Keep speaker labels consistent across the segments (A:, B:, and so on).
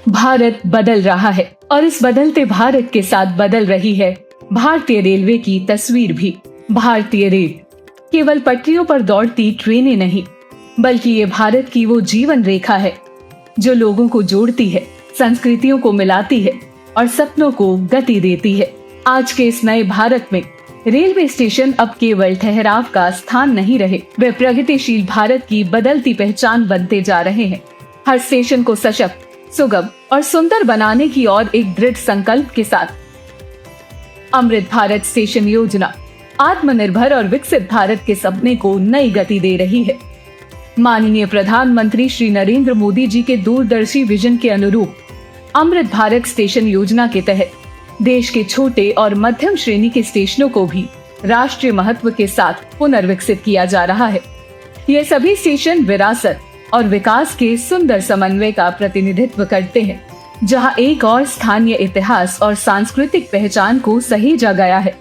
A: भारत बदल रहा है और इस बदलते भारत के साथ बदल रही है भारतीय रेलवे की तस्वीर भी। भारतीय रेल केवल पटरियों पर दौड़ती ट्रेनें नहीं, बल्कि ये भारत की वो जीवन रेखा है जो लोगों को जोड़ती है, संस्कृतियों को मिलाती है और सपनों को गति देती है। आज के इस नए भारत में रेलवे स्टेशन अब केवल ठहराव का स्थान नहीं रहे, वे प्रगतिशील भारत की बदलती पहचान बनते जा रहे हैं। हर स्टेशन को सशक्त, सुगम और सुंदर बनाने की और एक दृढ़ संकल्प के साथ अमृत भारत स्टेशन योजना आत्मनिर्भर और विकसित भारत के सपने को नई गति दे रही है। माननीय प्रधानमंत्री श्री नरेंद्र मोदी जी के दूरदर्शी विजन के अनुरूप अमृत भारत स्टेशन योजना के तहत देश के छोटे और मध्यम श्रेणी के स्टेशनों को भी राष्ट्रीय महत्व के साथ पुनर्विकसित किया जा रहा है। ये सभी स्टेशन विरासत और विकास के सुंदर समन्वय का प्रतिनिधित्व करते हैं, जहां एक और स्थानीय इतिहास और सांस्कृतिक पहचान को सहेजा गया है,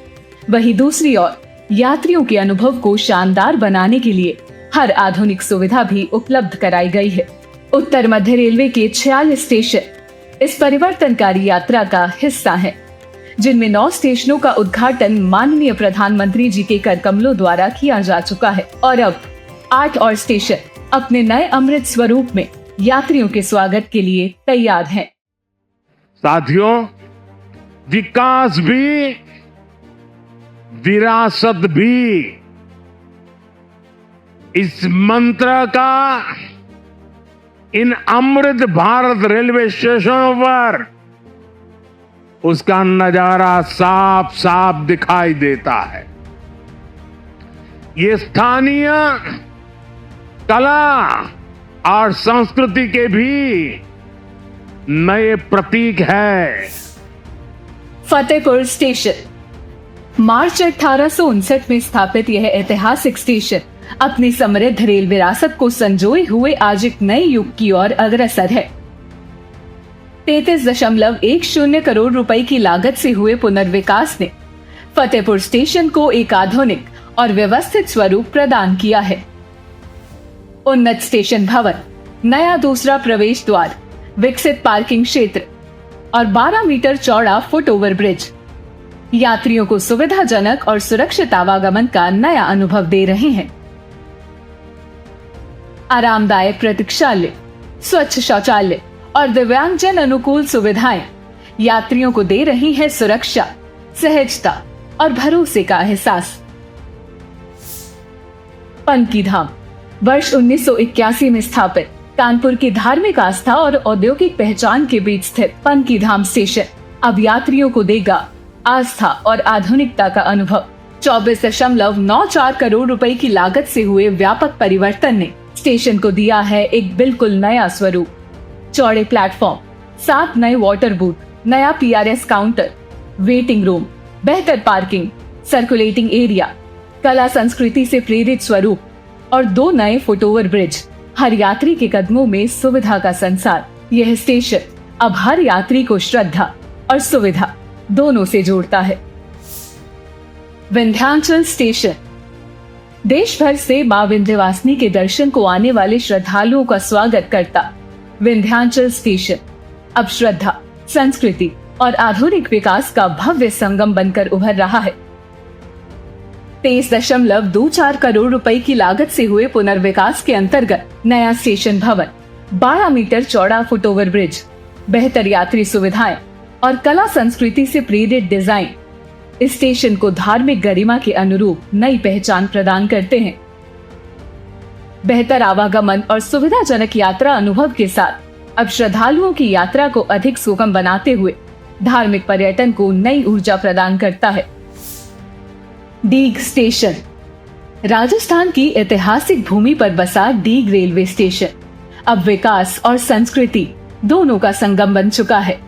A: वहीं दूसरी ओर यात्रियों के अनुभव को शानदार बनाने के लिए हर आधुनिक सुविधा भी उपलब्ध कराई गई है। उत्तर मध्य रेलवे के 46 स्टेशन इस परिवर्तनकारी यात्रा का हिस्सा हैं, जिनमें 9 स्टेशनों का उद्घाटन माननीय प्रधानमंत्री जी के कर कमलों द्वारा किया जा चुका है और अब 8 और स्टेशन अपने नए अमृत स्वरूप में यात्रियों के स्वागत के लिए तैयार हैं।
B: साथियों, विकास भी विरासत भी, इस मंत्र का इन अमृत भारत रेलवे स्टेशनों पर उसका नजारा साफ साफ दिखाई देता है। ये स्थानीय कला और संस्कृति के भी नए प्रतीक है।
A: फतेहपुर स्टेशन मार्च 1859 में स्थापित यह ऐतिहासिक स्टेशन अपनी समृद्ध रेल विरासत को संजोए हुए आज एक नए युग की ओर अग्रसर है। 33.10 करोड़ रुपए की लागत से हुए पुनर्विकास ने फतेहपुर स्टेशन को एक आधुनिक और व्यवस्थित स्वरूप प्रदान किया है। उन्नत स्टेशन भवन, नया दूसरा प्रवेश द्वार, विकसित पार्किंग क्षेत्र और 12 मीटर चौड़ा फुट ओवर ब्रिज यात्रियों को सुविधाजनक और सुरक्षित आवागमन का नया अनुभव दे रहे हैं। आरामदायक प्रतीक्षालय, स्वच्छ शौचालय और दिव्यांगजन अनुकूल सुविधाएं यात्रियों को दे रही है सुरक्षा, सहजता और भरोसे का एहसास। पनकी धाम वर्ष 1981 में स्थापित कानपुर की धार्मिक आस्था और औद्योगिक पहचान के बीच स्थित पनकी धाम स्टेशन अब यात्रियों को देगा आस्था और आधुनिकता का अनुभव। 24.94 करोड़ रुपए की लागत से हुए व्यापक परिवर्तन ने स्टेशन को दिया है एक बिल्कुल नया स्वरूप। चौड़े प्लेटफॉर्म, 7 नए वाटर बूथ, नया PRS काउंटर, वेटिंग रूम, बेहतर पार्किंग, सर्कुलेटिंग एरिया, कला संस्कृति से प्रेरित स्वरूप और 2 नए फुटओवर ब्रिज हर यात्री के कदमों में सुविधा का संसार। यह स्टेशन अब हर यात्री को श्रद्धा और सुविधा दोनों से जोड़ता है। विंध्याचल स्टेशन देश भर से मां विंध्यवासिनी के दर्शन को आने वाले श्रद्धालुओं का स्वागत करता विंध्याचल स्टेशन अब श्रद्धा, संस्कृति और आधुनिक विकास का भव्य संगम बनकर उभर रहा है। 23.24 करोड़ रुपए की लागत से हुए पुनर्विकास के अंतर्गत नया स्टेशन भवन, 12 मीटर चौड़ा फुट ओवर ब्रिज, बेहतर यात्री सुविधाएं और कला संस्कृति से प्रेरित डिजाइन इस स्टेशन को धार्मिक गरिमा के अनुरूप नई पहचान प्रदान करते हैं। बेहतर आवागमन और सुविधाजनक यात्रा अनुभव के साथ अब श्रद्धालुओं की यात्रा को अधिक सुगम बनाते हुए धार्मिक पर्यटन को नई ऊर्जा प्रदान करता है। डीग स्टेशन राजस्थान की ऐतिहासिक भूमि पर बसा डीग रेलवे स्टेशन अब विकास और संस्कृति दोनों का संगम बन चुका है।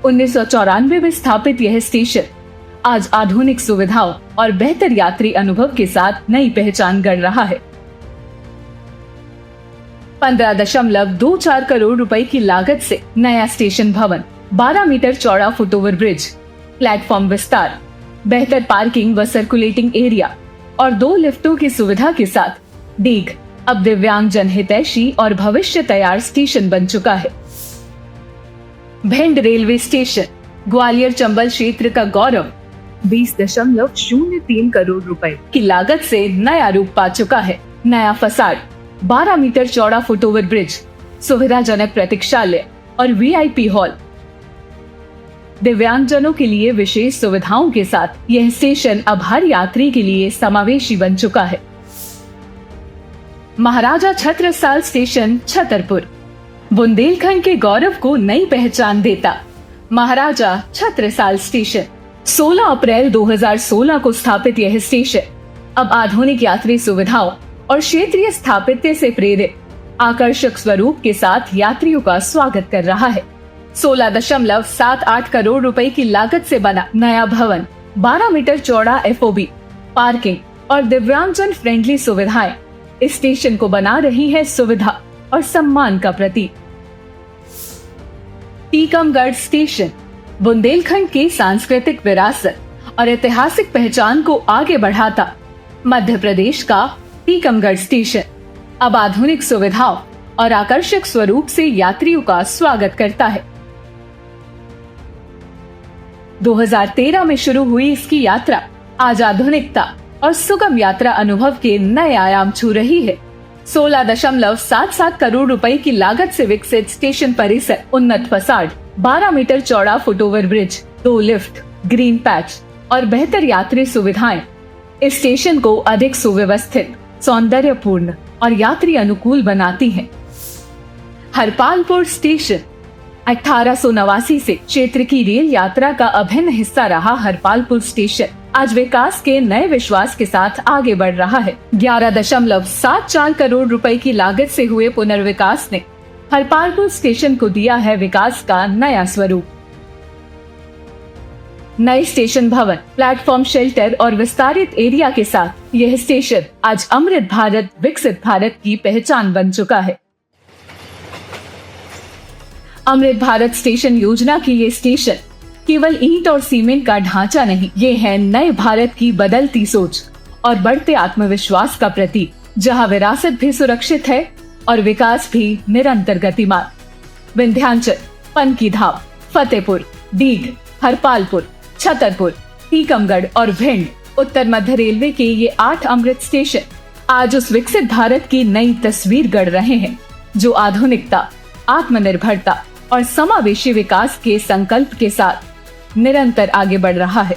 A: 1994 में स्थापित यह स्टेशन आज आधुनिक सुविधाओं और बेहतर यात्री अनुभव के साथ नई पहचान गढ़ रहा है। 15.24 करोड़ रुपए की लागत से नया स्टेशन भवन, 12 मीटर चौड़ा फुट ओवर ब्रिज, प्लेटफॉर्म विस्तार, बेहतर पार्किंग व सर्कुलेटिंग एरिया और 2 लिफ्टों की सुविधा के साथ डीग अब दिव्यांग जनहितैषी और भविष्य तैयार स्टेशन बन चुका है। भिंड रेलवे स्टेशन ग्वालियर चंबल क्षेत्र का गौरव 20.03 करोड़ रुपए की लागत से नया रूप पा चुका है। नया फसाड, 12 मीटर चौड़ा फुटओवर ब्रिज, सुविधाजनक प्रतीक्षालय और वीआईपी हॉल, दिव्यांगजनों के लिए विशेष सुविधाओं के साथ यह स्टेशन अब हर यात्री के लिए समावेशी बन चुका है। महाराजा छत्रसाल स्टेशन छतरपुर बुंदेलखंड के गौरव को नई पहचान देता महाराजा छत्रसाल स्टेशन 16 अप्रैल 2016 को स्थापित यह स्टेशन अब आधुनिक यात्री सुविधाओं और क्षेत्रीय स्थापत्य से प्रेरित आकर्षक स्वरूप के साथ यात्रियों का स्वागत कर रहा है। 16.78 करोड़ रुपए की लागत से बना नया भवन, 12 मीटर चौड़ा एफओबी, पार्किंग और दिव्यांगजन फ्रेंडली सुविधाएं इस स्टेशन को बना रही है सुविधा और सम्मान का प्रतीक। टीकमगढ़ स्टेशन बुंदेलखंड के सांस्कृतिक विरासत और ऐतिहासिक पहचान को आगे बढ़ाता मध्य प्रदेश का टीकमगढ़ स्टेशन अब आधुनिक सुविधाओं और आकर्षक स्वरूप से यात्रियों का स्वागत करता है। 2013 में शुरू हुई इसकी यात्रा आज आधुनिकता और सुगम यात्रा अनुभव के नए आयाम छू रही है। 16.77 करोड़ रुपए की लागत से विकसित स्टेशन परिसर, उन्नत फसाड, 12 मीटर चौड़ा foot over bridge, 2 lift, green patch और बेहतर यात्री सुविधाएं इस स्टेशन को अधिक सुव्यवस्थित, सौंदर्यपूर्ण और यात्री अनुकूल बनाती हैं। हरपालपुर स्टेशन 1889 से क्षेत्र की रेल यात्रा का अभिन्न हिस्सा रहा हरपालपुर स्टेशन आज विकास के नए विश्वास के साथ आगे बढ़ रहा है। 11.74 करोड़ रुपए की लागत से हुए पुनर्विकास ने हरपालपुर स्टेशन को दिया है विकास का नया स्वरूप। नए स्टेशन भवन, प्लेटफॉर्म, शेल्टर और विस्तारित एरिया के साथ यह स्टेशन आज अमृत भारत, विकसित भारत की पहचान बन चुका है। अमृत भारत स्टेशन योजना की ये स्टेशन केवल ईंट और सीमेंट का ढांचा नहीं, ये है नए भारत की बदलती सोच और बढ़ते आत्मविश्वास का प्रतीक, जहां विरासत भी सुरक्षित है और विकास भी निरंतर गतिमान। विंध्याचल, पनकीधाम, फतेहपुर, डीग, हरपालपुर, छतरपुर, टीकमगढ़ और भिंड उत्तर मध्य रेलवे के ये 8 अमृत स्टेशन आज उस विकसित भारत की नई तस्वीर गढ़ रहे हैं, जो आधुनिकता, आत्मनिर्भरता और समावेशी विकास के संकल्प के साथ निरंतर आगे बढ़ रहा है।